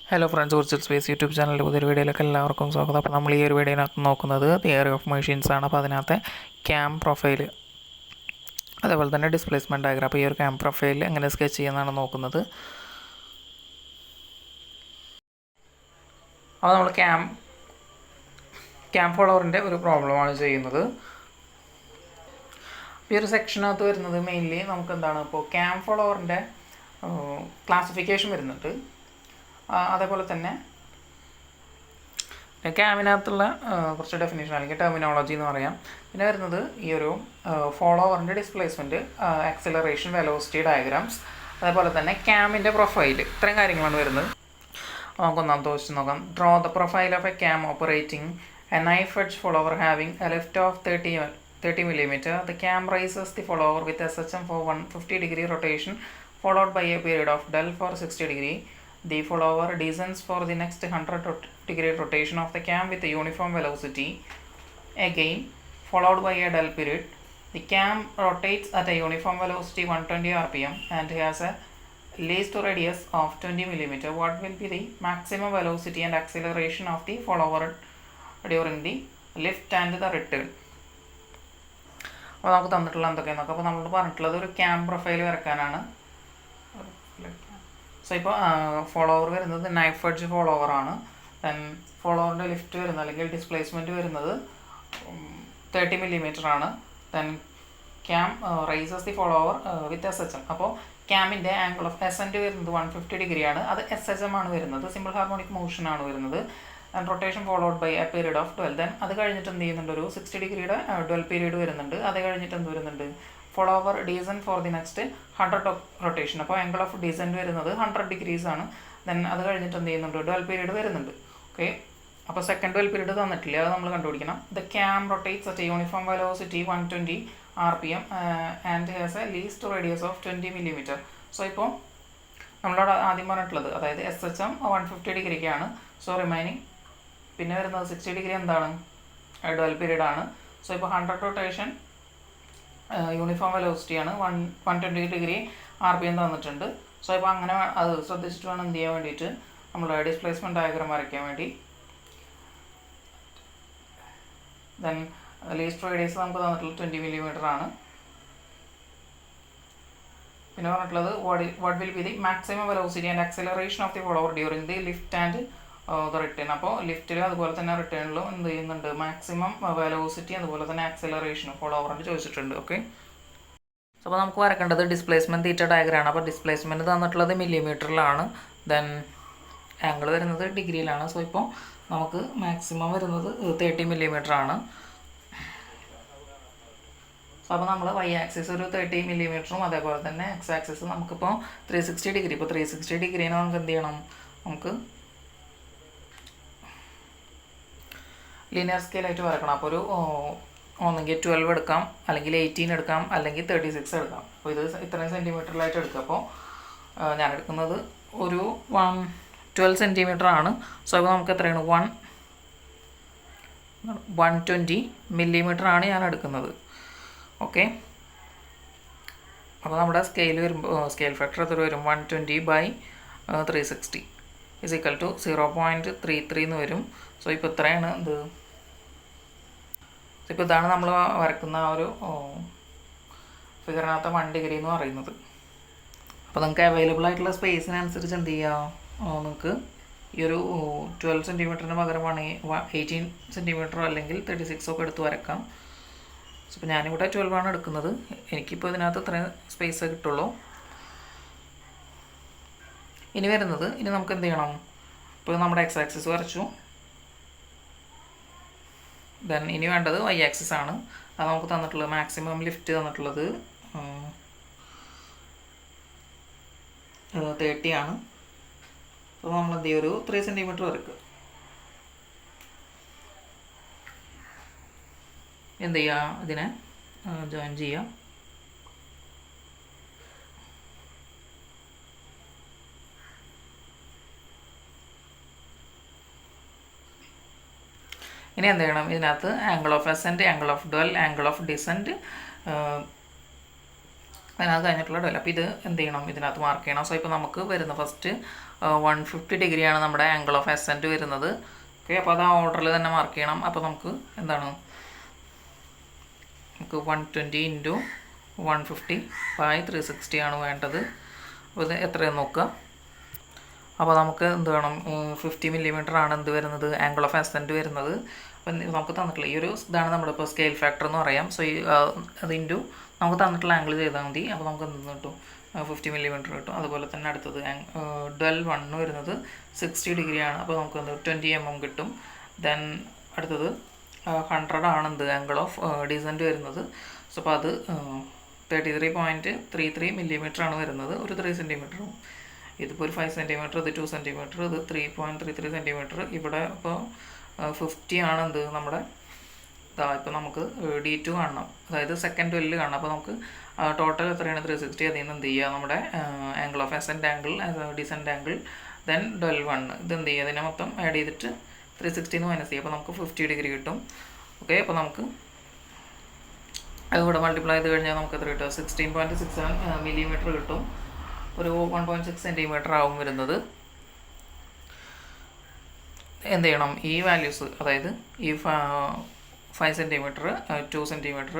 Hello friends, virtual space YouTube ചാനലിൻ്റെ പുതിയൊരു വീഡിയോയിലേക്ക് എല്ലാവർക്കും സ്വാഗതം. അപ്പോൾ നമ്മൾ ഈ ഒരു വീഡിയോയിനകത്ത് നോക്കുന്നത് തിയറി ഓഫ് മെഷീൻസ് ആണ്. അപ്പോൾ അതിനകത്ത് ക്യാം പ്രൊഫൈൽ, അതേപോലെ തന്നെ ഡിസ്പ്ലേസ്മെൻറ്റ് ഡയഗ്രാം. അപ്പോൾ ഈ ഒരു ക്യാം പ്രൊഫൈൽ എങ്ങനെ സ്കെച്ച് ചെയ്യുന്നതാണ് നോക്കുന്നത്. അപ്പോൾ നമ്മൾ ക്യാം ഫോളോവറിൻ്റെ ഒരു പ്രോബ്ലമാണ് ചെയ്യുന്നത്. ഈ ഒരു സെക്ഷനകത്ത് വരുന്നത് മെയിൻലി നമുക്ക് എന്താണ്, ഇപ്പോൾ ക്യാം ഫോളോവറിൻ്റെ ക്ലാസിഫിക്കേഷൻ വരുന്നുണ്ട്. അതേപോലെ തന്നെ ക്യാമിനകത്തുള്ള കുറച്ച് ഡെഫിനേഷൻ അല്ലെങ്കിൽ ടെർമിനോളജി എന്ന് പറയാം. പിന്നെ വരുന്നത് ഈ ഒരു ഫോളോവറിൻ്റെ ഡിസ്പ്ലേസ്മെൻറ്റ്, ആക്സിലറേഷൻ, വെലോസിറ്റി ഡയഗ്രാംസ്, അതേപോലെ തന്നെ ക്യാമിൻ്റെ പ്രൊഫൈൽ, ഇത്രയും കാര്യങ്ങളാണ് വരുന്നത്. നമുക്ക് ഒന്നാമത്തെ ക്വസ്റ്റ്യൻ നോക്കാം. Draw the profile of A cam operating A knife edge follower having A lift of 30 mm. The cam raises the follower with SHM for 150-degree rotation followed by a period of del for 60-degree. The follower descends for the next 100-degree rotation of the cam with a uniform velocity, again followed by a del period. The cam rotates at a uniform velocity 120 rpm and has a least radius of 20 mm. What will be the maximum velocity and acceleration of the follower during the lift and the return? അപ്പോൾ നമുക്ക് തന്നിട്ടുള്ള എന്തൊക്കെയാണ് നോക്കാം. അപ്പോൾ നമ്മൾ പറഞ്ഞിട്ടുള്ളത് ഒരു cam profile വരയ്ക്കാനാണ്. So ഇപ്പോൾ ഫോളോവർ വരുന്നത് നൈഫ് എഡ്ജ് ഫോളോവറാണ്. ദെൻ ഫോളോവറിൻ്റെ ലിഫ്റ്റ് വരുന്നത് അല്ലെങ്കിൽ ഡിസ്പ്ലേസ്മെൻറ്റ് വരുന്നത് 30 mm ആണ്. Then cam rises the follower with SHM. അപ്പോൾ ക്യാമിൻ്റെ ആംഗിൾ ഓഫ് അസെൻറ്റ് വരുന്നത് 150 ആണ്. അത് SHM ആണ് വരുന്നത്. സിമ്പിൾ ഹാർമോണിക് മോഷൻ ആണ് വരുന്നത്. And rotation followed by a period of 12. Then അത് കഴിഞ്ഞിട്ട് എന്ത് ചെയ്യുന്നുണ്ട്, ഒരു 60 12 പീരീഡ് വരുന്നുണ്ട്. അത് കഴിഞ്ഞിട്ട് എന്ത് വരുന്നുണ്ട്, follower decent for the next 100 rotation. അപ്പോൾ ആംഗിൾ ഓഫ് ഡീസൻറ്റ് വരുന്നത് 100 degrees ആണ്. ദെൻ അത് കഴിഞ്ഞിട്ട് എന്ത് ചെയ്യുന്നുണ്ട്, 12 പീരീഡ് വരുന്നുണ്ട്. ഓക്കെ, അപ്പോൾ സെക്കൻഡ് 12 പീരീഡ് തന്നിട്ടില്ല, അത് നമ്മൾ കണ്ടുപിടിക്കണം. The cam rotates at uniform velocity 120 rpm and has A least radius of 20 mm. So ഇപ്പോൾ നമ്മളോട് ആദ്യം പറഞ്ഞിട്ടുള്ളത്, അതായത് SHM 150 ആണ്. സോ റിമൈനിങ് പിന്നെ വരുന്നത് 60 എന്താണ്, 12 പീരീഡ് ആണ്. സോ ഇപ്പോൾ 100 റൊട്ടേഷൻ യൂണിഫോം വെലോസിറ്റിയാണ്, 120 rpm തന്നിട്ടുണ്ട്. സോ ഇപ്പോൾ അങ്ങനെ അത് ശ്രദ്ധിച്ചിട്ട് വേണം എന്ത് ചെയ്യാൻ വേണ്ടിയിട്ട്, നമ്മൾ ഡിസ്പ്ലേസ്മെൻറ്റ് ഡയഗ്രാം വരയ്ക്കാൻ വേണ്ടി. ദെൻ ലീസ്റ്റ് റേഡിയസ് നമുക്ക് തന്നിട്ടുള്ളത് 20 mm ആണ്. പിന്നെ പറഞ്ഞിട്ടുള്ളത് what will be the maximum velocity and acceleration of the follower during the lift and the return. അപ്പോൾ ലിഫ്റ്റിലും അതുപോലെ തന്നെ റിട്ടേണിലും എന്ത് ചെയ്യുന്നുണ്ട്, മാക്സിമം വെലോസിറ്റി അതുപോലെ തന്നെ ആക്സിലറേഷനും ഫോളോവറിന് ചോദിച്ചിട്ടുണ്ട്. ഓക്കെ, അപ്പോൾ നമുക്ക് വരക്കേണ്ടത് ഡിസ്പ്ലേസ്മെൻറ്റ് തീറ്റ ഡയഗ്രാമാണ്. അപ്പോൾ ഡിസ്പ്ലേസ്മെൻറ്റ് തന്നിട്ടുള്ളത് മില്ലിമീറ്ററിലാണ്. ദെൻ ആംഗിൾ വരുന്നത് ഡിഗ്രിയിലാണ്. സോ ഇപ്പോൾ നമുക്ക് മാക്സിമം വരുന്നത് 30 mm ആണ്. സോ അപ്പോൾ നമ്മൾ വൈ ആക്സിസ് ഒരു 30 mm അതേപോലെ തന്നെ എക്സ് ആക്സിസ് നമുക്കിപ്പോൾ 360 ഇപ്പോൾ 360 നമുക്ക് എന്ത് ചെയ്യണം, നമുക്ക് ലീനിയർ സ്കെയിലായിട്ട് വരക്കണം. അപ്പോൾ ഒരു ഒന്നെങ്കിൽ 12 എടുക്കാം, അല്ലെങ്കിൽ 18 എടുക്കാം, അല്ലെങ്കിൽ 36 എടുക്കാം. അപ്പോൾ ഇത് ഇത്രയും സെൻറ്റിമീറ്ററിലായിട്ട് എടുക്കുക. അപ്പോൾ ഞാൻ എടുക്കുന്നത് ഒരു 12 cm ആണ്. സോ അപ്പോൾ നമുക്ക് എത്രയാണ്, 120 mm ആണ് ഞാൻ എടുക്കുന്നത്. ഓക്കെ, അപ്പോൾ നമ്മുടെ സ്കെയിൽ വരുമ്പോൾ സ്കെയിൽ ഫാക്ടർ എത്ര വരും, 120/360 = 0.33 എന്ന് വരും. സോ ഇപ്പോൾ ഇത്രയാണ് ഇത്. ഇപ്പോൾ ഇതാണ് നമ്മൾ വരക്കുന്ന ആ ഒരു ഫിഗറിനകത്ത് 1 degree എന്ന് പറയുന്നത്. അപ്പോൾ നിങ്ങൾക്ക് അവൈലബിൾ ആയിട്ടുള്ള സ്പേസിനനുസരിച്ച് എന്ത് ചെയ്യുക, നിങ്ങൾക്ക് ഈ ഒരു 12 cm പകരമാണെങ്കിൽ 18 cm അല്ലെങ്കിൽ 36 ഒക്കെ എടുത്ത് വരക്കാം. അപ്പോൾ ഞാനിവിടെ 12 ആണ് എടുക്കുന്നത്. എനിക്കിപ്പോൾ ഇതിനകത്ത് ഇത്രയും സ്പേസ് കിട്ടുള്ളൂ. ഇനി വരുന്നത്, ഇനി നമുക്ക് എന്ത് ചെയ്യണം, ഇപ്പോൾ നമ്മുടെ എക്സ് ആക്സിസ് വരച്ചു. ദെൻ ഇനി വേണ്ടത് വൈ ആക്സിസ് ആണ്. അത് നമുക്ക് തന്നിട്ടുള്ളത് മാക്സിമം ലിഫ്റ്റ് തന്നിട്ടുള്ളത് 30 ആണ്. അപ്പോൾ നമ്മൾ എന്ത് ചെയ്യും, ഒരു 3 cm വരയ്ക്കുക. എന്ത് ചെയ്യുക, ഇതിനെ ജോയിൻ ചെയ്യുക. ഇനി എന്ത് ചെയ്യണം, ഇതിനകത്ത് angle of assent, angle of dual, angle of decent, അതിനകത്ത് കഴിഞ്ഞിട്ടുള്ള ഡ്വൽ. അപ്പോൾ ഇത് എന്ത് ചെയ്യണം, ഇതിനകത്ത് മാർക്ക് ചെയ്യണം. സോ ഇപ്പോൾ നമുക്ക് വരുന്ന ഫസ്റ്റ് 150 ഡിഗ്രിയാണ് നമ്മുടെ ആംഗിൾ ഓഫ് അസെൻറ്റ് വരുന്നത്. ഓക്കെ, അപ്പോൾ അത് ആ ഓർഡറിൽ തന്നെ മാർക്ക് ചെയ്യണം. അപ്പോൾ നമുക്ക് എന്താണ്, നമുക്ക് 120 × 150/360 ആണ് വേണ്ടത്. അപ്പോൾ ഇത് എത്രയെന്ന് നോക്കുക. അപ്പോൾ നമുക്ക് എന്ത് വേണം, 50 മില്ലിമീറ്റർ ആണ് എന്ത് വരുന്നത്, ആംഗിൾ ഓഫ് അസെൻറ്റ് വരുന്നത്. അപ്പം നമുക്ക് തന്നിട്ടുള്ള ഈ ഒരു ഇതാണ് നമ്മുടെ ഇപ്പോൾ സ്കെയിൽ ഫാക്ടർ എന്ന് പറയാം. സോ അത് ഇൻറ്റു നമുക്ക് തന്നിട്ടുള്ള ആംഗിൾ ചെയ്താൽ മതി. അപ്പോൾ നമുക്ക് എന്ത് കിട്ടും, 50 മില്ലിമീറ്റർ കിട്ടും. അതുപോലെ തന്നെ അടുത്തത് 12 വരുന്നത് 60 ഡിഗ്രിയാണ്. അപ്പോൾ നമുക്ക് എന്ത് 20 mm കിട്ടും. ദെൻ അടുത്തത് 100 ആണ് എന്ത് ആംഗിൾ ഓഫ് ഡിസെൻറ്റ് വരുന്നത്. സോ അപ്പോൾ അത് 33.33 മില്ലിമീറ്റർ ആണ് വരുന്നത്, ഒരു 3 സെൻറ്റിമീറ്ററും. ഇതിപ്പോൾ ഒരു 5 സെൻറ്റിമീറ്റർ, ഇത് 2 സെൻറ്റിമീറ്റർ, ഇത് 3.33 സെൻറ്റിമീറ്റർ. ഇവിടെ ഇപ്പോൾ 50 ആണ് എന്ത് നമ്മുടെ ഇപ്പോൾ നമുക്ക് D2 കാണണം, അതായത് സെക്കൻഡ് 12 കാണണം. അപ്പോൾ നമുക്ക് ടോട്ടൽ എത്രയാണ് 360. അതിൽ നിന്ന് എന്ത് ചെയ്യുക, നമ്മുടെ angle of assent angle, decent angle, then 12 ഇത് എന്ത് ചെയ്യുക, അതിനെ മൊത്തം ആഡ് ചെയ്തിട്ട് 360 മൈനസ് ചെയ്യുക. അപ്പോൾ നമുക്ക് 50 ഡിഗ്രി കിട്ടും. ഓക്കെ, അപ്പോൾ നമുക്ക് അതുകൂടെ മൾട്ടിപ്ലൈ ചെയ്ത് കഴിഞ്ഞാൽ നമുക്ക് എത്ര കിട്ടും, 16.67 മില്ലിമീറ്റർ കിട്ടും. ഒരു 1.6 സെൻറ്റിമീറ്റർ ആവും വരുന്നത്. എന്ത് ചെയ്യണം, ഈ വാല്യൂസ്, അതായത് ഈ 5 സെൻറ്റിമീറ്റർ, 2 സെൻറ്റിമീറ്റർ,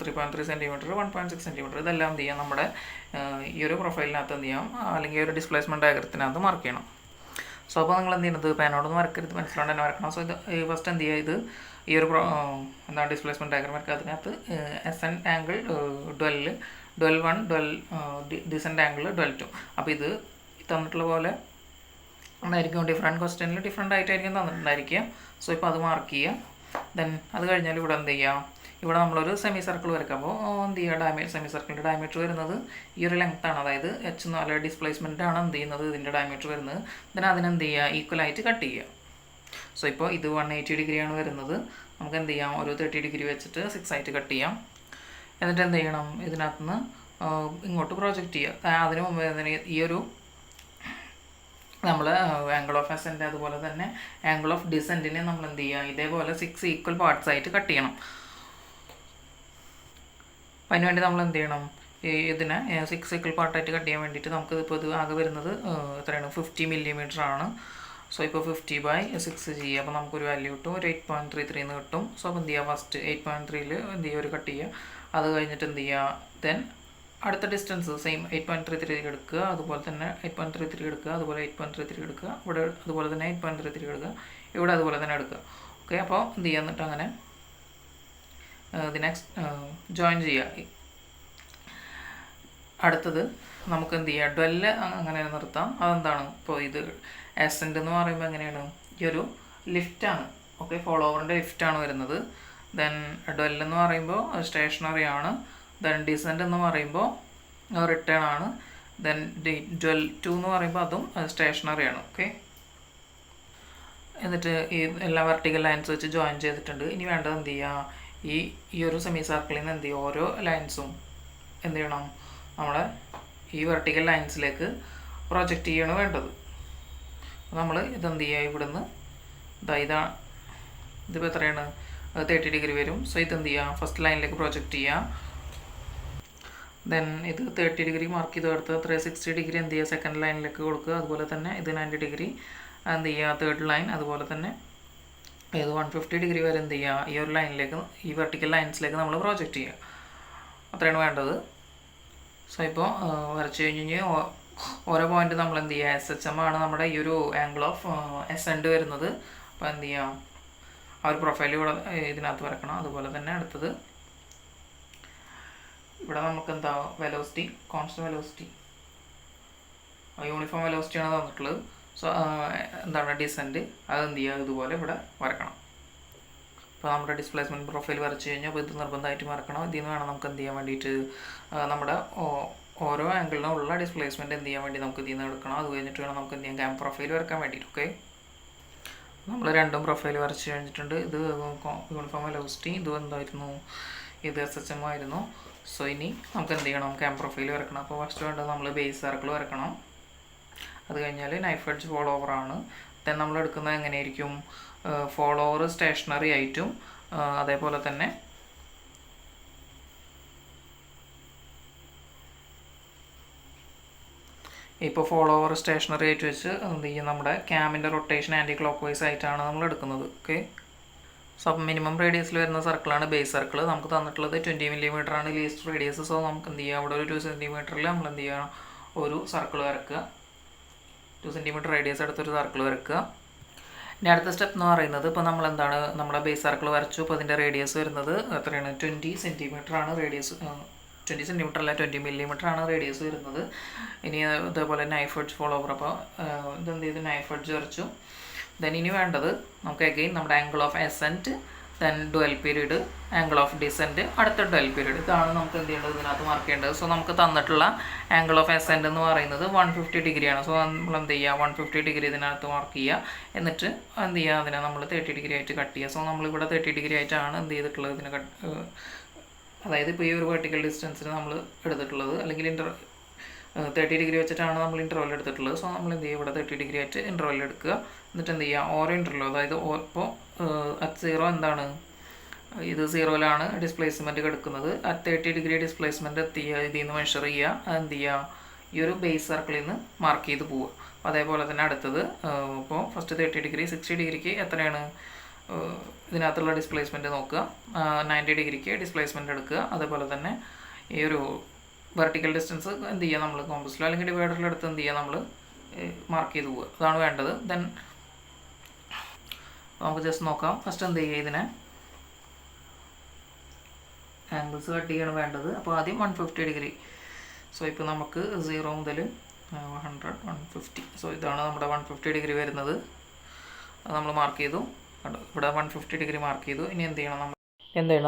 3.3 സെൻറ്റിമീറ്റർ, 1.6 സെൻറ്റിമീറ്റർ, ഇതെല്ലാം എന്ത് ചെയ്യാം, നമ്മുടെ ഈ ഒരു പ്രൊഫൈലിനകത്ത് എന്ത് ചെയ്യാം, അല്ലെങ്കിൽ ഒരു ഡിസ്പ്ലേസ്മെൻറ്റ് ഡയഗ്രത്തിനകത്ത് മാർക്ക് ചെയ്യണം. സോ അപ്പോൾ നിങ്ങൾ എന്ത് ചെയ്യുന്നത്, പേനോടൊന്നും വരക്കരുത്, മനസ്സിലോണ്ട് തന്നെ വരക്കണം. സോ ഇത് ഫസ്റ്റ് എന്ത് ചെയ്യുക, ഇത് ഈ ഒരു എന്താണ് ഡിസ്പ്ലേസ്മെൻറ്റ് ഡയഗ്രം വരക്കുക. അതിനകത്ത് അസെൻറ്റ് ആംഗിൾ 12, 12 ഡിസെൻറ്റ് ആംഗിൾ 12. അപ്പോൾ ഇത് തന്നിട്ടുള്ള പോലെ ഉണ്ടായിരിക്കും. ഡിഫറെൻറ്റ് ക്വസ്റ്റ്യനിൽ ഡിഫറെൻ്റ് ആയിട്ടായിരിക്കും തന്നിട്ടുണ്ടായിരിക്കുക. സോ ഇപ്പോൾ അത് മാർക്ക് ചെയ്യുക. ദെൻ അത് കഴിഞ്ഞാൽ ഇവിടെ എന്ത് ചെയ്യുക, ഇവിടെ നമ്മളൊരു സെമി സർക്കിൾ വരയ്ക്കാം. അപ്പോൾ എന്ത് ചെയ്യുക, സെമി സർക്കിളിൻ്റെ ഡയമീറ്റർ വരുന്നത് ഈ ഒരു ലെങ്ത്താണ്, അതായത് H4 ഡിസ്പ്ലേസ്മെൻ്റ് ആണ് എന്ത് ചെയ്യുന്നത്, ഇതിൻ്റെ ഡയമീറ്റർ വരുന്നത്. ദെൻ അതിനെന്ത് ചെയ്യുക, ഈക്വലായിട്ട് കട്ട് ചെയ്യുക. സോ ഇപ്പോൾ ഇത് 180 ഡിഗ്രിയാണ് വരുന്നത്. നമുക്ക് എന്ത് ചെയ്യാം, ഒരു 30 ഡിഗ്രി വെച്ചിട്ട് 6 ആയിട്ട് കട്ട് ചെയ്യാം. എന്നിട്ട് എന്ത് ചെയ്യണം, ഇതിനകത്തുനിന്ന് ഇങ്ങോട്ട് പ്രൊജക്റ്റ് ചെയ്യുക. അതിന് മുമ്പ് ഈ ഒരു നമ്മൾ ആംഗിൾ ഓഫ് അസെൻറ്റ് അതുപോലെ തന്നെ ആംഗിൾ ഓഫ് ഡിസെൻറ്റിനെ നമ്മൾ എന്ത് ചെയ്യുക, ഇതേപോലെ 6 ഈക്വൽ പാർട്സ് ആയിട്ട് കട്ട് ചെയ്യണം. അതിനുവേണ്ടി നമ്മൾ എന്ത് ചെയ്യണം, ഇതിനെ 6 ഈക്വൽ പാർട്ടായിട്ട് കട്ട് ചെയ്യാൻ വേണ്ടിയിട്ട് നമുക്ക് ഇപ്പോൾ ഇത് ആകെ വരുന്നത് എത്രയാണ്, 50 മില്ലിമീറ്റർ ആണ്. സോ ഇപ്പോൾ 50/6 ചെയ്യുക. അപ്പോൾ നമുക്കൊരു വാല്യൂ കിട്ടും, ഒരു 8.33 എന്ന് കിട്ടും. സോ അപ്പോൾ എന്ത് ചെയ്യുക, ഫസ്റ്റ് 8.3 എന്ത് ചെയ്യുക, ഒരു കട്ട് ചെയ്യുക. അത് കഴിഞ്ഞിട്ട് എന്ത് ചെയ്യുക, ദെൻ അടുത്ത ഡിസ്റ്റൻസ് സെയിം 8.33 എടുക്കുക, അതുപോലെ തന്നെ 8.33 എടുക്കുക, അതുപോലെ 8.33 എടുക്കുക, ഇവിടെ അതുപോലെ തന്നെ 8.33 എടുക്കുക, ഇവിടെ അതുപോലെ തന്നെ എടുക്കുക. ഓക്കെ, അപ്പോൾ എന്ത് ചെയ്യുക, എന്നിട്ട് അങ്ങനെ ഇതിനെ ജോയിൻ ചെയ്യുക. അടുത്തത് നമുക്ക് എന്ത് ചെയ്യുക, 12 അങ്ങനെ നിർത്താം. അതെന്താണ്, ഇപ്പോൾ ഇത് അസെൻറ്റ് എന്ന് പറയുമ്പോൾ എങ്ങനെയാണ്, ഈ ഒരു ലിഫ്റ്റാണ്. ഓക്കെ, ഫോളോവറിൻ്റെ ലിഫ്റ്റാണ് വരുന്നത്. ദെൻ 12 എന്ന് പറയുമ്പോൾ സ്റ്റേഷനറി ആണ്. ദെൻ ഡിസെൻറ്റ് എന്ന് പറയുമ്പോൾ റിട്ടേൺ ആണ്. ദെൻ 12 എന്ന് പറയുമ്പോൾ അതും സ്റ്റേഷനറി ആണ്. ഓക്കെ, എന്നിട്ട് ഈ എല്ലാ വെർട്ടിക്കൽ ലൈൻസ് വെച്ച് ജോയിൻ ചെയ്തിട്ടുണ്ട്. ഇനി വേണ്ടത് എന്ത് ചെയ്യുക, ഈ ഒരു സെമി സർക്കിളിൽ നിന്ന് എന്ത് ചെയ്യുക, ഓരോ ലൈൻസും എന്ത് ചെയ്യണം, നമ്മുടെ ഈ വെർട്ടിക്കൽ ലൈൻസിലേക്ക് പ്രൊജക്റ്റ് ചെയ്യാണ് വേണ്ടത്. നമ്മൾ ഇതെന്ത് ചെയ്യുക, ഇവിടുന്ന് ഇതിപ്പോൾ എത്രയാണ്, 30 ഡിഗ്രി വരും. സോ ഇതെന്ത് ചെയ്യുക, ഫസ്റ്റ് ലൈനിലേക്ക് പ്രൊജക്റ്റ് ചെയ്യുക. ദെൻ ഇത് 30 ഡിഗ്രി മാർക്ക് ചെയ്ത് എടുത്ത് 360 ഡിഗ്രി എന്ത് ചെയ്യുക, സെക്കൻഡ് ലൈനിലേക്ക് കൊടുക്കുക. അതുപോലെ തന്നെ ഇത് 90 ഡിഗ്രി എന്ത് ചെയ്യുക, തേർഡ് ലൈൻ. അതുപോലെ തന്നെ ഇത് 150 ഡിഗ്രി വരെ എന്ത് ചെയ്യുക, ഈ ഒരു ലൈനിലേക്ക്, ഈ വെർട്ടിക്കൽ ലൈൻസിലേക്ക് നമ്മൾ പ്രൊജക്റ്റ് ചെയ്യുക. അത്രയാണ് വേണ്ടത്. സോ ഇപ്പോൾ വരച്ച് കഴിഞ്ഞ് ഓരോ പോയിന്റ് നമ്മൾ എന്ത് ചെയ്യുക, SHM ആണ് നമ്മുടെ ഈ ഒരു ആംഗിൾ ഓഫ് അസെൻറ്റ് വരുന്നത്. അപ്പോൾ എന്ത് ചെയ്യാം, ആ ഒരു പ്രൊഫൈൽ ഇവിടെ ഇതിനകത്ത് വരക്കണം. അതുപോലെ തന്നെ അടുത്തത് ഇവിടെ നമുക്ക് എന്താ, വെലോസിറ്റി, കോൺസ്റ്റന്റ് വെലോസിറ്റി, യൂണിഫോം വെലോസിറ്റിയാണ് തന്നിട്ടുള്ളത്. സോ എന്താണ് ഡിസെൻറ്റ്, അത് എന്ത് ചെയ്യുക, ഇതുപോലെ ഇവിടെ വരക്കണം. അപ്പോൾ നമ്മുടെ ഡിസ്പ്ലേസ്മെൻറ്റ് പ്രൊഫൈൽ വരച്ച് കഴിഞ്ഞാൽ അപ്പോൾ ഇത് നിർബന്ധമായിട്ട് വരക്കണം. ഇതിൽ നിന്ന് വേണം നമുക്ക് എന്ത് ചെയ്യാൻ വേണ്ടിയിട്ട്, നമ്മുടെ ഓരോ ആംഗിളിനും ഉള്ള ഡിസ്പ്ലേസ്മെൻറ്റ് എന്ത് ചെയ്യാൻ വേണ്ടി നമുക്ക് ഇതിൽ നിന്ന് എടുക്കണം. അത് കഴിഞ്ഞിട്ട് വേണം നമുക്ക് എന്ത് ചെയ്യാം, ക്യാം പ്രൊഫൈൽ വരക്കാൻ വേണ്ടിയിട്ട്. ഓക്കെ, നമ്മൾ രണ്ടും പ്രൊഫൈൽ വരച്ച് കഴിഞ്ഞിട്ടുണ്ട്. ഇത് യൂണിഫോം വെലോസിറ്റി, ഇത് എന്തായിരുന്നു, ഇത് SHM ആയിരുന്നു. സോ ഇനി നമുക്ക് എന്ത് ചെയ്യണം, ക്യാം പ്രൊഫൈൽ വരക്കണം. അപ്പോൾ ഫസ്റ്റ് വേണ്ടത് നമ്മൾ ബേസ് സർക്കിൾ വരക്കണം. അത് കഴിഞ്ഞാൽ നൈഫ് എഡ്ജ് ഫോളോവർ ആണ്. ദെൻ നമ്മൾ എടുക്കുന്നത് എങ്ങനെയായിരിക്കും, ഫോളോവർ സ്റ്റേഷനറി ആയിട്ടും അതേപോലെ തന്നെ ഇപ്പോൾ ഫോളോവർ സ്റ്റേഷനറി ആയിട്ട് വെച്ച് എന്ത് ചെയ്യും, നമ്മുടെ ക്യാമിൻ്റെ റൊട്ടേഷൻ ആൻറ്റി ക്ലോക്ക് വൈസ് ആയിട്ടാണ് നമ്മൾ എടുക്കുന്നത്. ഓക്കെ, സോ മിനിമം റേഡിയസിൽ വരുന്ന സർക്കിളാണ് ബേസ് സർക്കിൾ. നമുക്ക് തന്നിട്ടുള്ളത് 20 mm ആണ് ലീസ്റ്റ് റേഡിയസ്. സോ നമുക്ക് എന്ത് ചെയ്യുക, അവിടെ ഒരു 2 cm നമ്മൾ എന്ത് ചെയ്യുക, ഒരു സർക്കിൾ വരക്കുക. 2 cm റേഡിയസ് എടുത്തൊരു സർക്കിൾ വരക്കുക. ഇനി അടുത്ത സ്റ്റെപ്പ് എന്ന് പറയുന്നത്, ഇപ്പോൾ നമ്മൾ എന്താണ് നമ്മുടെ ബേസ് സർക്കിൾ വരച്ചു. അപ്പോൾ അതിൻ്റെ റേഡിയസ് വരുന്നത് എത്രയാണ്, 20 cm ആണ് റേഡിയസ്. 20 cm അല്ല, 20 mm ആണ് റേഡിയസ് വരുന്നത്. ഇനി ഇതേപോലെ നൈഫ് എഡ്ജ് ഫോളോവർ. അപ്പോൾ ഇതെന്ത് ചെയ്ത് നൈഫ് എഡ്ജ് വരച്ചു. ദെൻ ഇനി വേണ്ടത് നമുക്ക് അഗെയിൻ നമ്മുടെ angle of assent, then dual period, angle of decent, അടുത്ത ഡുവൽ പീരീഡ്. ഇതാണ് നമുക്ക് എന്ത് ചെയ്യേണ്ടത്, ഇതിനകത്ത് മാർക്ക് ചെയ്യേണ്ടത്. സോ നമുക്ക് തന്നിട്ടുള്ള ആംഗിൾ ഓഫ് അസെൻറ്റ് എന്ന് പറയുന്നത് 150 ഡിഗ്രിയാണ്. സോ നമ്മൾ എന്ത് ചെയ്യുക, 150 ഡിഗ്രി ഇതിനകത്ത് മാർക്ക് ചെയ്യുക. എന്നിട്ട് എന്ത് ചെയ്യുക, അതിനെ നമ്മൾ 30 ഡിഗ്രി ആയിട്ട് കട്ട് ചെയ്യുക. സോ നമ്മളിവിടെ 30 ഡിഗ്രി ആയിട്ടാണ് എന്ത് ചെയ്തിട്ടുള്ളത്, ഇതിനെ അതായത് ഇപ്പോൾ ഈ ഒരു വെർട്ടിക്കൽ ഡിസ്റ്റൻസിന് നമ്മൾ എടുത്തിട്ടുള്ളത്, അല്ലെങ്കിൽ 30 ഡിഗ്രി വെച്ചിട്ടാണ് നമ്മൾ ഇൻ്റർവെൽ എടുത്തിട്ടുള്ളത്. സോ നമ്മൾ എന്ത് ചെയ്യുക, ഇവിടെ 30 ഡിഗ്രി ആയിട്ട് ഇൻ്റർവെൽ എടുക്കുക. എന്നിട്ട് എന്ത് ചെയ്യുക, ഓരോ ഇൻ്റർവെൽ, അതായത് ഇപ്പോൾ അറ്റ് 0 എന്താണ്, ഇത് 0ലാണ് ഡിസ്പ്ലേസ്മെൻറ്റ് കിടക്കുന്നത്. അറ്റ് 30 ഡിഗ്രി ഡിസ്പ്ലേസ്മെൻറ്റ് എത്തിയ ഇതിൽ നിന്ന് മെഷർ ചെയ്യുക. എന്ത് ചെയ്യുക, ഈ ഒരു ബേസ് സർക്കിളിൽ നിന്ന് മാർക്ക് ചെയ്ത് പോവുക. അപ്പോൾ അതേപോലെ തന്നെ അടുത്തത്, ഇപ്പോൾ ഫസ്റ്റ് 30 ഡിഗ്രി, 60 ഡിഗ്രിക്ക് എത്രയാണ് ഇതിനകത്തുള്ള ഡിസ്പ്ലേസ്മെൻറ്റ് നോക്കുക. 90 ഡിഗ്രിക്ക് ഡിസ്പ്ലേസ്മെൻറ്റ് എടുക്കുക. അതേപോലെ തന്നെ ഈ ഒരു വെർട്ടിക്കൽ ഡിസ്റ്റൻസ് എന്ത് ചെയ്യുക, നമ്മൾ കോമ്പസിലോ അല്ലെങ്കിൽ ഡിവൈഡറിലെടുത്ത് എന്ത് ചെയ്യുക, നമ്മൾ മാർക്ക് ചെയ്ത് പോവുക. അതാണ് വേണ്ടത്. ദെൻ നമുക്ക് ജസ്റ്റ് നോക്കാം. ഫസ്റ്റ് എന്ത് ചെയ്യുക, ഇതിനെ ആംഗിൾസ് കട്ട് ചെയ്യാണ് വേണ്ടത്. അപ്പോൾ ആദ്യം 150 ഡിഗ്രി. സോ ഇപ്പോൾ നമുക്ക് 0 മുതൽ 100, 150. സോ ഇതാണ് നമ്മുടെ 150 ഡിഗ്രി വരുന്നത്. അത് നമ്മൾ മാർക്ക് ചെയ്തു. ഇവിടെ 150 ഡിഗ്രി മാർക്ക് ചെയ്തു. ഇനി എന്ത് ചെയ്യണം,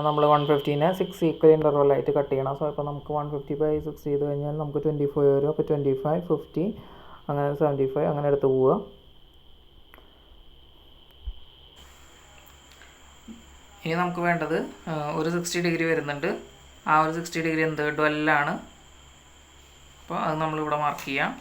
നമ്മൾ 150നെ 6 ഈക്വൽ ഇൻ്റർവെല്ലായിട്ട് കട്ട് ചെയ്യണം. സോ ഇപ്പോൾ നമുക്ക് 150/6 ചെയ്ത് കഴിഞ്ഞാൽ നമുക്ക് 25 വരും. അപ്പോൾ 25, 50, അങ്ങനെ 75 അങ്ങനെ എടുത്ത് പോവുക. ഇനി നമുക്ക് വേണ്ടത് ഒരു 60 ഡിഗ്രി വരുന്നുണ്ട്. ആ ഒരു 60 ഡിഗ്രി എന്ത്, 12 അപ്പോൾ അത് നമ്മളിവിടെ മാർക്ക് ചെയ്യാം.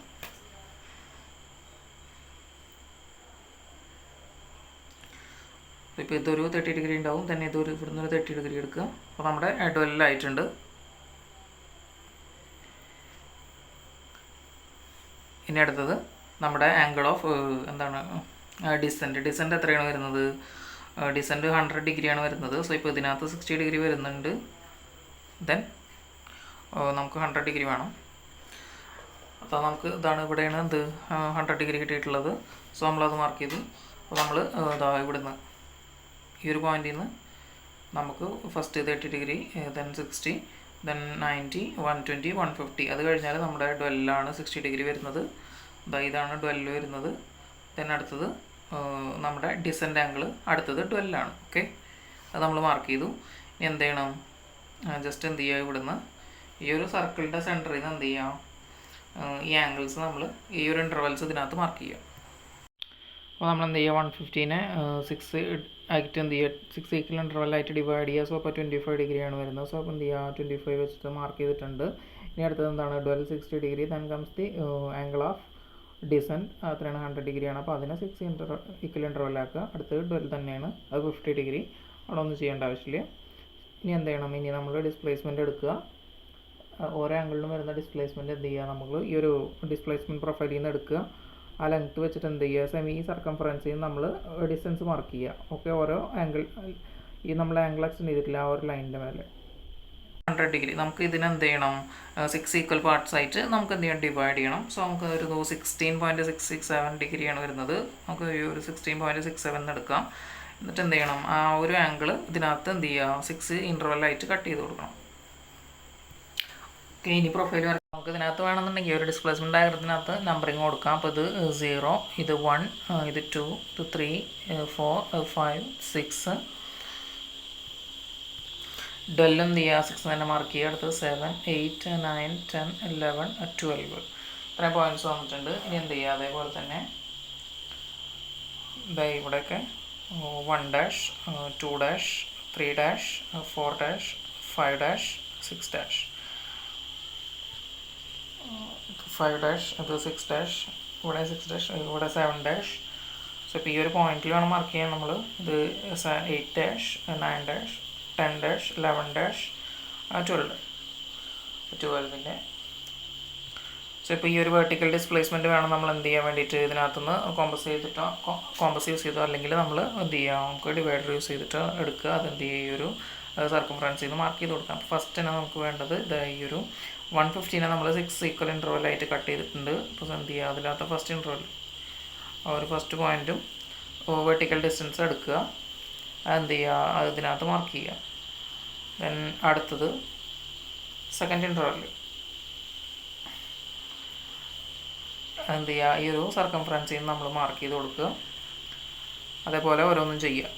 ഇപ്പോൾ ഇതൊരു 30 ഡിഗ്രി ഉണ്ടാവും. തന്നെ ഇതൊരു ഇവിടുന്ന് ഒരു 30 ഡിഗ്രി എടുക്കുക. അപ്പോൾ നമ്മുടെ 12 ആയിട്ടുണ്ട്. ഇനി അടുത്തത് നമ്മുടെ ആംഗിൾ ഓഫ് എന്താണ് ഡിസെൻറ്റ് എത്രയാണ് വരുന്നത്, ഡിസെൻറ്റ് 100 ഡിഗ്രിയാണ് വരുന്നത്. സോ ഇപ്പോൾ ഇതിനകത്ത് 60 ഡിഗ്രി വരുന്നുണ്ട്. ദെൻ നമുക്ക് 100 ഡിഗ്രി വേണം. അപ്പോൾ നമുക്ക് ഇതാണ്, ഇവിടെയാണ് എന്ത് 100 ഡിഗ്രി കിട്ടിയിട്ടുള്ളത്. സോ നമ്മളത് മാർക്ക് ചെയ്തു. അപ്പോൾ നമ്മൾ ഇവിടുന്ന് ഈ ഒരു പോയിന്റിൽ നിന്ന് നമുക്ക് ഫസ്റ്റ് 30 ഡിഗ്രി, ദെൻ 60, ദെൻ 90, 120, 150. അത് കഴിഞ്ഞാൽ നമ്മുടെ 12 60 ഡിഗ്രി വരുന്നത്. ഇതാണ് 12 വരുന്നത്. ദെൻ അടുത്തത് നമ്മുടെ ഡിസെൻറ്റ് ആംഗിൾ അടുത്തത് 12. ഓക്കെ, അത് നമ്മൾ മാർക്ക് ചെയ്തു. ഇനി എന്ത് ചെയ്യണം, ജസ്റ്റ് എന്ത് ചെയ്യുക, ഇവിടുന്ന് ഈ ഒരു സർക്കിളിൻ്റെ സെൻറ്ററിൽ നിന്ന് എന്ത് ചെയ്യാം, ഈ ആംഗിൾസ് നമ്മൾ ഈ ഒരു ഇൻ്റർവെൽസ് ഇതിനകത്ത് മാർക്ക് ചെയ്യുക. അപ്പോൾ നമ്മൾ എന്ത് ചെയ്യുക, 150നെ 6 ആയിട്ട് എന്ത് ചെയ്യുക, 6 ഈക്വൽ ഇൻ്റർവെല്ലായിട്ട് ഡിവൈഡ് ചെയ്യുക. സോ അപ്പോൾ 25 ഡിഗ്രിയാണ് വരുന്നത്. സോ അപ്പോൾ എന്ത് ചെയ്യുക, 25 വെച്ചിട്ട് മാർക്ക് ചെയ്തിട്ടുണ്ട്. ഇനി അടുത്തത് എന്താണ്, 60 degree. Then comes the angle of decent, അത്രയാണ് 100 ഡിഗ്രിയാണ്. അപ്പോൾ അതിനെ 6 ഈക്വൽ ഇൻ്റർവെല്ലാക്കുക. അടുത്തത് 12 തന്നെയാണ്, അത് 50 ഡിഗ്രി. അവിടെ ഒന്നും ചെയ്യേണ്ട ആവശ്യമില്ല. ഇനി എന്ത് ചെയ്യണം, ഇനി നമ്മൾ ഡിസ്പ്ലേസ്മെൻറ്റ് എടുക്കുക. ഓരോ ആംഗിളിലും വരുന്ന ഡിസ്പ്ലേസ്മെൻറ്റ് എന്ത് ചെയ്യുക, നമ്മൾ ഈ ഒരു ഡിസ്പ്ലേസ്മെൻറ്റ് പ്രൊഫൈലിൽ നിന്ന് എടുക്കുക. ആ ലെങ്ത്ത് വെച്ചിട്ട് എന്ത് ചെയ്യുക, സെമി സർക്കംഫറൻസിൽ നമ്മൾ ഡിസ്റ്റൻസ് മാർക്ക് ചെയ്യുക. ഓക്കെ, ഓരോ ആംഗിൾ ഈ നമ്മൾ ആംഗിൾ എക്സ്റ്റെൻഡ് ചെയ്തിട്ടില്ല ആ ഒരു ലൈനിൻ്റെ മേലെ 100 ഡിഗ്രി. നമുക്ക് ഇതിന് എന്ത് ചെയ്യണം, 6 ഈക്വൽ പാർട്സ് ആയിട്ട് നമുക്ക് എന്ത് ചെയ്യണം, ഡിവൈഡ് ചെയ്യണം. സോ നമുക്ക് ഒരു 16.667 ഡിഗ്രിയാണ് വരുന്നത്. നമുക്ക് ഒരു 16.67 എടുക്കാം. എന്നിട്ട് എന്ത് ചെയ്യണം, ആ ഒരു ആംഗിൾ ഇതിനകത്ത് എന്ത് ചെയ്യുക, 6 ഇൻ്റർവെല്ലായിട്ട് കട്ട് ചെയ്ത് കൊടുക്കണം. ഓക്കെ, ഇനി പ്രൊഫൈൽ വരയ്ക്കാം. നമുക്ക് ഇതിനകത്ത് വേണമെന്നുണ്ടെങ്കിൽ ഒരു ഡിസ്പ്ലേസ്മെൻറ്റ് ഡയഗ്രത്തിനകത്ത് നമ്പറിങ് കൊടുക്കാം. അപ്പോൾ ഇത് 0, ഇത് 1, ഇത് 2, ഇത് 3, 4, 5, 6, 12 എന്ത് ചെയ്യുക, 6 തന്നെ മാർക്ക് ചെയ്യുക. അടുത്ത് 7, 8, 9, 10, 11, 12 ഇത്രയും പോയിൻറ്റ്സ് വന്നിട്ടുണ്ട്. ഇനി എന്ത് ചെയ്യുക, അതേപോലെ തന്നെ ഇവിടെയൊക്കെ 1 2 3 4 5 6 5 ഇത് 6 ഇവിടെ 6 ഇവിടെ 7 സോ ഇപ്പോൾ ഈ ഒരു പോയിന്റിൽ വേണം മാർക്ക് ചെയ്യാൻ നമ്മൾ. ഇത് 8 9 10 11 12 12ൻ്റെ ഇപ്പോൾ ഈ ഒരു വെർട്ടിക്കൽ ഡിസ്പ്ലേസ്മെൻറ്റ് വേണം നമ്മൾ എന്ത് ചെയ്യാൻ വേണ്ടിയിട്ട് ഇതിനകത്തുനിന്ന് കോമ്പസ് യൂസ് ചെയ്തോ, അല്ലെങ്കിൽ നമ്മൾ എന്ത് ചെയ്യുക, നമുക്ക് ഡിവൈഡർ യൂസ് ചെയ്തിട്ട് എടുക്കുക. അതെന്ത് ചെയ്യുക, ഈ ഒരു സർക്കംഫറൻസിൽ നിന്ന് മാർക്ക് ചെയ്ത് കൊടുക്കാം. ഫസ്റ്റ് തന്നെ നമുക്ക് വേണ്ടത് ഈ ഒരു 150 നമ്മൾ 6 ഈക്വൽ ഇൻ്റർവെല്ലായിട്ട് കട്ട് ചെയ്തിട്ടുണ്ട്. അപ്പോൾ എന്ത് ചെയ്യുക, അതിനകത്ത് ഫസ്റ്റ് ഇൻ്റർവെൽ ഒരു ഫസ്റ്റ് പോയിൻറ്റും വെർട്ടിക്കൽ ഡിസ്റ്റൻസ് എടുക്കുക. അതെന്ത് ചെയ്യുക, ഇതിനകത്ത് മാർക്ക് ചെയ്യുക. ദെൻ അടുത്തത് സെക്കൻഡ് ഇൻ്റർവെൽ എന്ത് ചെയ്യുക, ഈ ഒരു സർക്കംഫറൻസിൽ നിന്ന് നമ്മൾ മാർക്ക് ചെയ്ത് കൊടുക്കുക. അതേപോലെ ഓരോന്നും ചെയ്യുക.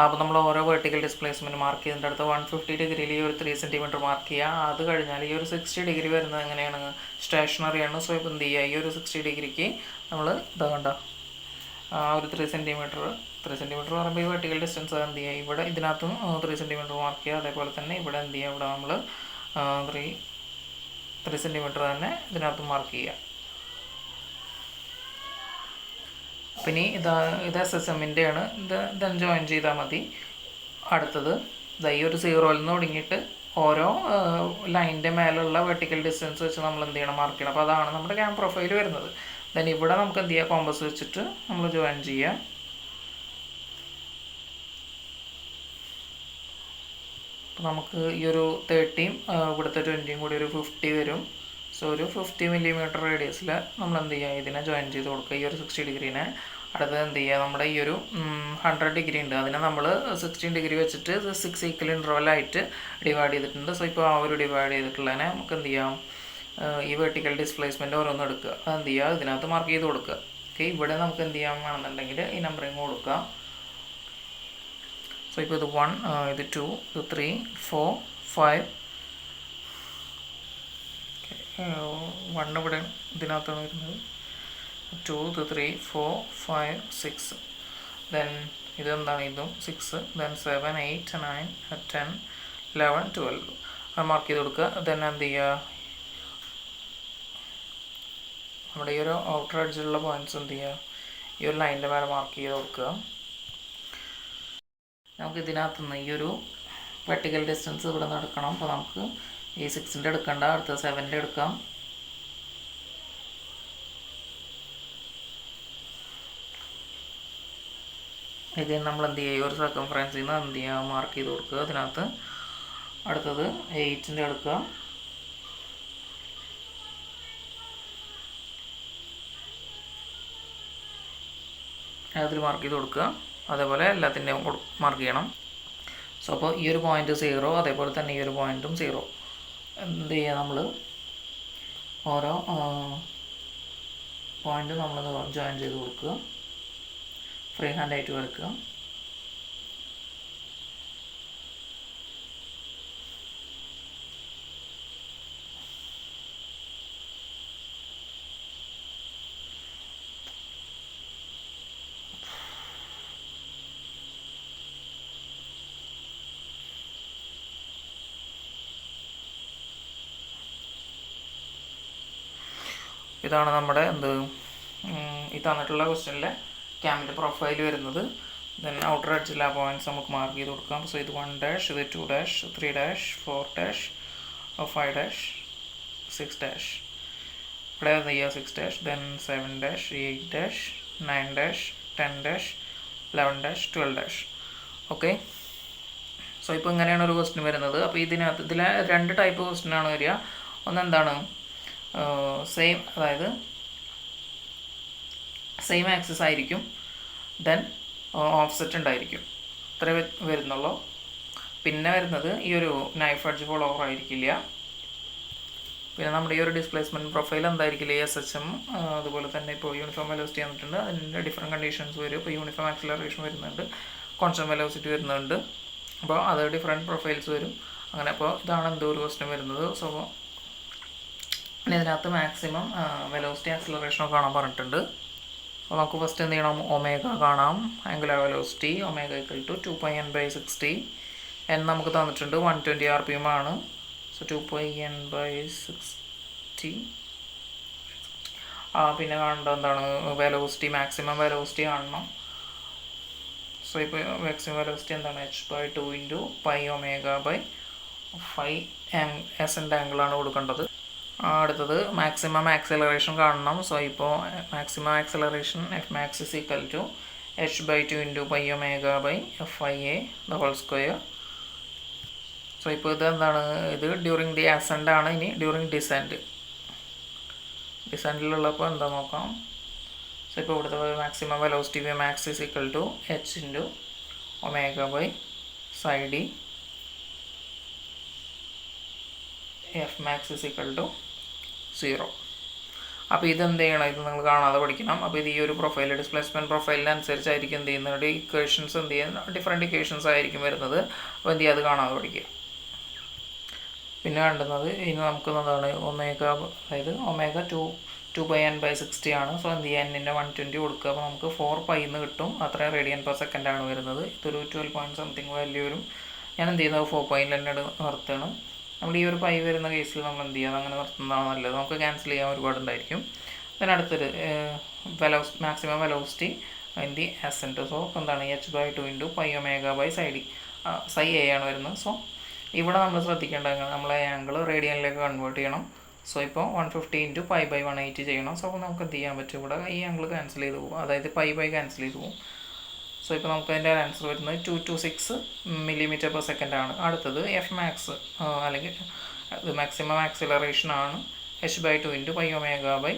അപ്പോൾ നമ്മൾ ഓരോ വെർട്ടിക്കൽ ഡിസ്പ്ലേസ്മെൻറ്റ് മാർക്ക് ചെയ്തിട്ട് അടുത്ത് 150 ഡിഗ്രിയിൽ ഈ ഒരു 3 സെൻറ്റിമീറ്റർ മാർക്ക് ചെയ്യുക. അത് കഴിഞ്ഞാൽ ഈ ഒരു 60 ഡിഗ്രി വരുന്നത് എങ്ങനെയാണ്, സ്റ്റേഷനറിയാണ്. സോ ഇപ്പോൾ എന്ത് ചെയ്യുക, ഈ ഒരു 60 ഡിഗ്രിക്ക് നമ്മൾ ഇതാകണ്ട ഒരു 3 സെൻറ്റിമീറ്റർ പറയുമ്പോൾ ഈ വെർട്ടിക്കൽ ഡിസ്റ്റൻസ് എന്ത് ചെയ്യുക, ഇവിടെ ഇതിനകത്തും 3 സെൻറ്റിമീറ്റർ മാർക്ക് ചെയ്യുക. അതേപോലെ തന്നെ ഇവിടെ എന്ത് ചെയ്യുക, ഇവിടെ നമ്മൾ 3 സെൻറ്റിമീറ്റർ തന്നെ ഇതിനകത്ത് മാർക്ക് ചെയ്യുക. പിന്നെ ഇത് SSMൻ്റെ ആണ്. ഇത് ജോയിൻ ചെയ്താൽ മതി. അടുത്തത് ഈ ഒരു 0യിൽ നിന്ന് തുടങ്ങിയിട്ട് ഓരോ ലൈനിൻ്റെ മേലുള്ള വെർട്ടിക്കൽ ഡിസ്റ്റൻസ് വെച്ച് നമ്മൾ എന്ത് ചെയ്യണം, മാർക്ക് ചെയ്യണം. അപ്പോൾ അതാണ് നമ്മുടെ ക്യാം പ്രൊഫൈൽ വരുന്നത്. ദെൻ ഇവിടെ നമുക്ക് എന്ത് ചെയ്യുക, കോമ്പസ് വെച്ചിട്ട് നമ്മൾ ജോയിൻ ചെയ്യുക. അപ്പോൾ നമുക്ക് ഈ ഒരു 30 ഇവിടുത്തെ 20 കൂടി ഒരു 50 വരും. സോ ഒരു 50 മില്ലിമീറ്റർ റേഡിയസിൽ നമ്മൾ എന്ത് ചെയ്യുക, ഇതിനെ ജോയിൻ ചെയ്ത് കൊടുക്കുക, ഈ ഒരു 60 ഡിഗ്രീനെ. അടുത്തത് എന്ത് ചെയ്യുക, നമ്മുടെ ഈ ഒരു 100 ഡിഗ്രി ഉണ്ട്, അതിനെ നമ്മൾ 16 ഡിഗ്രി വെച്ചിട്ട് 6 ഈക്വൽ ഇൻ്റർവെല്ലായിട്ട് ഡിവൈഡ് ചെയ്തിട്ടുണ്ട്. സോ ഇപ്പോൾ ആ ഒരു ഡിവൈഡ് ചെയ്തിട്ടുള്ളതിനെ നമുക്ക് എന്ത് ചെയ്യാം, ഈ വെർട്ടിക്കൽ ഡിസ്പ്ലേസ്മെൻറ്റ് ഓരോന്നും എടുക്കുക. അതെന്ത് ചെയ്യുക, ഇതിനകത്ത് മാർക്ക് ചെയ്ത് കൊടുക്കുക. ഓക്കെ, ഇവിടെ നമുക്ക് എന്ത് ചെയ്യാൻ വേണമെന്നുണ്ടെങ്കിൽ ഈ നമ്പറിങ് കൊടുക്കുക. സോ ഇപ്പോൾ ഇത് 1, ഇത് 2, ഇത് 3, 4, 5. 1 ഇവിടെ ഇതിനകത്താണ് വരുന്നത്. 2, 3, 4, 5, 6. ദെൻ ഇതെന്താണ്, ഇതും 6. ദെൻ 7, 8, 9, 10, 11, 12 അത് മാർക്ക് ചെയ്ത് കൊടുക്കുക. ദെൻ എന്ത് ചെയ്യുക, നമ്മുടെ ഈ ഒരു ഔട്ടർ എഡ്ജിലുള്ള പോയിൻറ്റ്സ് എന്ത് ചെയ്യുക, ഈ ഒരു ലൈനിൻ്റെ മേലെ മാർക്ക് ചെയ്ത് കൊടുക്കുക. നമുക്ക് ഇതിനകത്തുനിന്ന് ഈ ഒരു വെർട്ടിക്കൽ ഡിസ്റ്റൻസ് ഇവിടെ നിന്ന് എടുക്കണം. അപ്പോൾ നമുക്ക് ഈ 6ൻ്റെ എടുക്കണ്ട, അടുത്ത 7ൻ്റെ എടുക്കാം. ഇത് നമ്മൾ എന്ത് ചെയ്യുക, ഒരു സർക്കംഫറൻസിൽ നിന്ന് എന്ത് ചെയ്യുക, മാർക്ക് ചെയ്ത് കൊടുക്കുക അതിനകത്ത്. അടുത്തത് 8ൻ്റെ എടുക്കുക. അതിൽ മാർക്ക് ചെയ്ത് കൊടുക്കുക. അതേപോലെ എല്ലാത്തിൻ്റെയും മാർക്ക് ചെയ്യണം. സോ അപ്പോൾ ഈ ഒരു പോയിൻ്റ് 0, അതേപോലെ തന്നെ ഈ ഒരു പോയിൻറ്റും 0. എന്ത് ചെയ്യുക, നമ്മൾ ഓരോ പോയിൻറ്റും നമ്മൾ ജോയിൻ ചെയ്ത് കൊടുക്കുക. ഫ്രീ ഹാൻഡായിട്ട് വരയ്ക്കുക. ഇതാണ് നമ്മുടെ ഈ തന്നിട്ടുള്ള ക്വസ്റ്റ്യനിലെ ക്യാമിൻ്റെ പ്രൊഫൈൽ വരുന്നത്. ദെൻ ഔട്ടർ എഡ്ജിൽ ആ പോയിൻറ്റ്സ് നമുക്ക് മാർക്ക് ചെയ്ത് കൊടുക്കാം. സോ ഇത് 1 ഡാഷ്, ഇത് 2 dash, 3 dash, 4 dash, 5 dash, 6 dash. ഇവിടെ എന്ത് ചെയ്യുക, 6 dash, then 7 dash, 8 dash, 9 dash, 10 dash, 11 dash, 12 dash. Okay, so ഇപ്പോൾ ഇങ്ങനെയാണ് ഒരു ക്വസ്റ്റ്യൻ വരുന്നത്. അപ്പോൾ ഇതിനകത്ത് ഇതിൽ 2 ടൈപ്പ് ക്വസ്റ്റ്യനാണ് വരിക. ഒന്നെന്താണ്, സെയിം, അതായത് സെയിം ആക്സിസ് ആയിരിക്കും, ദെൻ ഓഫ്സെറ്റ് ഉണ്ടായിരിക്കും, ഇത്രേ വരുന്നുള്ളൂ. പിന്നെ വരുന്നത് ഈ ഒരു നൈഫ് എഡ്ജ് ഫോളോവർ ആയിരിക്കില്ല. പിന്നെ നമ്മുടെ ഈ ഒരു ഡിസ്പ്ലേസ്മെൻറ്റ് പ്രൊഫൈൽ എന്തായിരിക്കില്ല, SHM. അതുപോലെ തന്നെ ഇപ്പോൾ യൂണിഫോം വെലോസിറ്റി വന്നിട്ടുണ്ട്, അതിൻ്റെ ഡിഫറെൻറ്റ് കണ്ടീഷൻസ് വരും. ഇപ്പോൾ യൂണിഫോം ആക്സിലറേഷൻ വരുന്നുണ്ട്, കോൺസ്റ്റൻറ്റ് വെലോസിറ്റി വരുന്നുണ്ട്. അപ്പോൾ അത് ഡിഫറെൻറ്റ് പ്രൊഫൈൽസ് വരും. അങ്ങനെ അപ്പോൾ ഇതാണ് എന്തോ ഒരു ക്വസ്റ്റ്യൻ വരുന്നത്. സോ പിന്നെ ഇതിനകത്ത് മാക്സിമം വെലോസിറ്റി ആക്സിലറേഷനൊക്കെ കാണാൻ പറഞ്ഞിട്ടുണ്ട്. അപ്പോൾ നമുക്ക് ഫസ്റ്റ് എന്ത് ചെയ്യണം, ഒമേഗ കാണാം, angular velocity omega = 2πn/60. n നമുക്ക് തന്നിട്ടുണ്ട് 120 RPM ആണ്. So 2πn/60. പിന്നെ കാണേണ്ടത് എന്താണ്, വെലോസിറ്റി, മാക്സിമം വെലോസിറ്റി കാണണം. സോ ഇപ്പോൾ മാക്സിമം വെലോസിറ്റി എന്താണ്, h/2 × πω/5 S ൻ്റെ ആംഗിളാണ് കൊടുക്കേണ്ടത്. അടുത്തത് മാക്സിമം ആക്സലറേഷൻ കാണണം. സോ ഇപ്പോൾ maximum acceleration F max is equal to h/2 into pi omega by FIA the whole square. So ഇപ്പോൾ ഇത് എന്താണ്, ഇത് ഡ്യൂറിങ് ദി അസെൻഡ് ആണ്. ഇനി ഡ്യൂറിങ് ഡിസെൻഡിലുള്ളപ്പോൾ എന്താ നോക്കാം. സോ ഇപ്പോൾ ഇവിടുത്തെ maximum velocity V max is equal to h into omega by psi d F max is equal to 0. അപ്പോൾ ഇതെന്ത് ചെയ്യണം, ഇത് നിങ്ങൾ കാണാതെ പഠിക്കണം. അപ്പോൾ ഇത് ഈ ഒരു പ്രൊഫൈൽ ഡിസ്പ്ലേസ്മെൻറ്റ് പ്രൊഫൈലിനനുസരിച്ചായിരിക്കും എന്ത് ചെയ്യുന്നത്, ഇക്വേഷൻസ് എന്ത് ചെയ്യുന്നത്, ഡിഫറെൻറ്റ് ഇക്വേഷൻസ് ആയിരിക്കും വരുന്നത്. അപ്പോൾ എന്ത് ചെയ്യുക, അത് കാണാതെ പഠിക്കുക. പിന്നെ വേണ്ടുന്നത് ഇനി നമുക്ക് എന്താണ് ഒമേഗ, അതായത് ഒമേഗ 2/n/60 ആണ്. സോ എന്ത് ചെയ്യുക, n-ൻ്റെ 120 കൊടുക്കുക. അപ്പോൾ നമുക്ക് 4π എന്ന് കിട്ടും. അത്രയും റേഡിയൻ പെർ സെക്കൻഡ് ആണ് വരുന്നത്. ഇതൊരു 12 പോയിൻറ്റ് സംതിങ് വാല്യൂ വരും. ഞാൻ എന്ത് ചെയ്യുന്നത് 4π തന്നെ നിർത്തുകയാണ്. നമ്മൾ ഈ ഒരു പൈ വരുന്ന കേസിൽ നമ്മൾ എന്ത് ചെയ്യുക, അങ്ങനെ നിർത്തുന്നതാണ് നല്ലത്. നമുക്ക് ക്യാൻസൽ ചെയ്യാൻ ഒരുപാടുണ്ടായിരിക്കും. അടുത്തൊരു maximum velocity in the ascent. So എന്താണ് h/2 into pi omega by psi a ആണ് വരുന്നത്. സോ ഇവിടെ നമ്മൾ ശ്രദ്ധിക്കേണ്ടത് നമ്മളെ ആംഗിൾ റേഡിയനിലേക്ക് കൺവേർട്ട് ചെയ്യണം. സോ ഇപ്പോൾ 150 ഇൻറ്റു π/180 ചെയ്യണം. സോ നമുക്ക് എന്ത് ചെയ്യാൻ പറ്റും, ഇവിടെ ഈ ആംഗിൾ ക്യാൻസൽ ചെയ്ത് പോകും, അതായത് π ക്യാൻസൽ ചെയ്ത് പോകും. സോ ഇപ്പോൾ നമുക്ക് അതിൻ്റെ ആൻസർ വരുന്നത് 226 mm/s ആണ്. അടുത്തത് എഫ് മാക്സ് അല്ലെങ്കിൽ ഇത് മാക്സിമം ആക്സിലറേഷൻ ആണ്. h/2 into pi omega by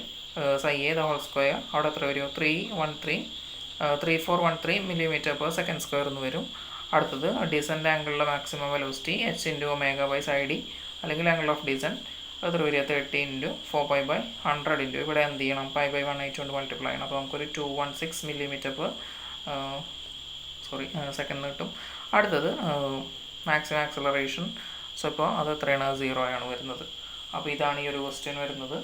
psi a the whole square. അവിടെ എത്ര വരും, 3413 mm/s² എന്ന് വരും. അടുത്തത് ഡിസെൻറ്റ് ആംഗിളിലെ maximum velocity h into omega by psi d അല്ലെങ്കിൽ ആംഗിൾ ഓഫ് ഡിസെൻറ്റ് എത്ര വരിക, 30 ഇൻറ്റു 4π/100 ഇൻറ്റു ഇവിടെ എന്ത് ചെയ്യണം, π/180 കൊണ്ട് മൾട്ടിപ്ലൈ ചെയ്യണം. അപ്പോൾ നമുക്കൊരു 216 mm/s കിട്ടും. അടുത്തത് മാക്സിമം ആക്സലറേഷൻ. സോ ഇപ്പോൾ അത് എത്രയാണ്, 0 ആണ് വരുന്നത്. അപ്പോൾ ഇതാണ് ഈ ഒരു ക്വസ്റ്റ്യൻ വരുന്നത്.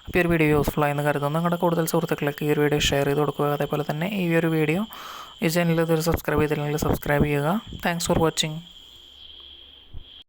അപ്പോൾ ഈ ഒരു വീഡിയോ യൂസ്ഫുൾ ആയെന്ന് കരുതുന്നു. നിങ്ങളുടെ കൂടുതൽ സുഹൃത്തുക്കളൊക്കെ ഈ ഒരു വീഡിയോ ഷെയർ ചെയ്ത് കൊടുക്കുക. അതേപോലെ തന്നെ ഈ ഒരു വീഡിയോ ഈ ചാനലിൽ ഇതൊരു സബ്സ്ക്രൈബ് ചെയ്തില്ലെങ്കിൽ സബ്സ്ക്രൈബ് ചെയ്യുക. Thanks for watching.